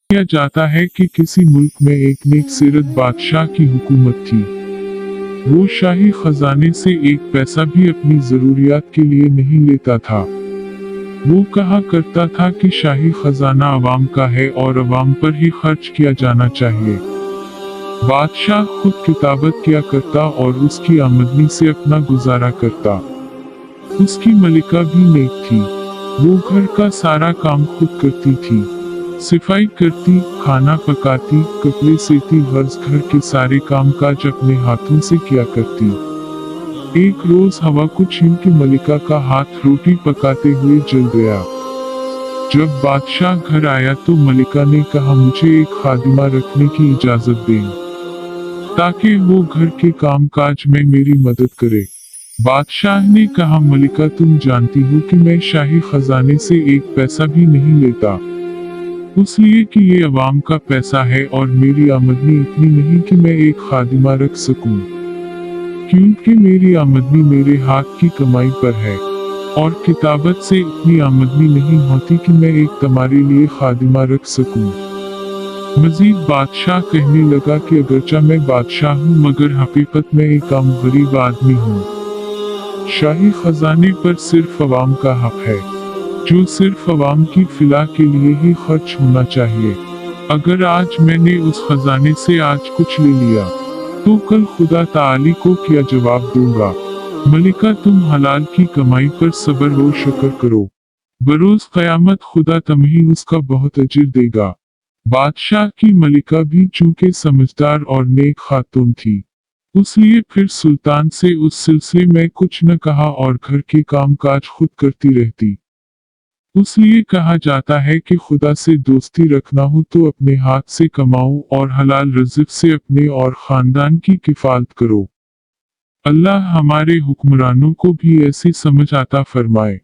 कहा जाता है कि किसी मुल्क में एक नेक सीरत बादशाह की हुकूमत थी। वो शाही खजाने से एक पैसा भी अपनी जरूरियात के लिए नहीं लेता था। वो कहा करता था कि शाही खजाना अवाम का है और अवाम पर ही खर्च किया जाना चाहिए। बादशाह खुद किताबत किया करता और उसकी आमदनी से अपना गुजारा करता। उसकी मलिका भी नेक थी। वो घर का सारा काम खुद करती थी, सफाई करती, खाना पकाती, कपड़े सीती, गर्ज घर के सारे कामकाज अपने हाथों से किया करती। एक रोज हवा को छीन के मलिका का हाथ रोटी पकाते हुए जल गया। जब बादशाह घर आया तो मलिका ने कहा, मुझे एक खादिमा रखने की इजाजत दें ताकि वो घर के कामकाज में मेरी मदद करे। बादशाह ने कहा, मलिका तुम जानती हो कि मैं शाही खजाने से एक पैसा भी नहीं लेता, इसलिए कि ये अवाम का पैसा है और मेरी आमदनी इतनी नहीं कि मैं एक खादिमा रख सकूं, क्योंकि मेरी आमदनी मेरे हाथ की कमाई पर है और किताबत से इतनी आमदनी नहीं होती कि मैं एक तुम्हारे लिए खादिमा रख सकूं। मजीद बादशाह कहने लगा कि अगरचा मैं बादशाह हूँ मगर हकीकत में एक आम गरीब आदमी हूँ। शाही खजाने पर सिर्फ अवाम का हक है, जो सिर्फ अवाम की फिला के लिए ही खर्च होना चाहिए। अगर आज मैंने उस खजाने से आज कुछ ले लिया तो कल खुदा ताली को क्या जवाब दूंगा। मलिका तुम हलाल की कमाई पर सब्र व शुक्र करो, बरोज क़यामत खुदा तुम्हें उसका बहुत अजर देगा। बादशाह की मलिका भी चूंकि समझदार और नेक खातून थी, इसलिए फिर सुल्तान से उस सिलसिले में कुछ न कहा और घर के कामकाज खुद करती रहती। इसलिए कहा जाता है कि खुदा से दोस्ती रखना हो तो अपने हाथ से कमाओ और हलाल रिज़्क से अपने और खानदान की किफालत करो। अल्लाह हमारे हुक्मरानों को भी ऐसी समझ अता फरमाए।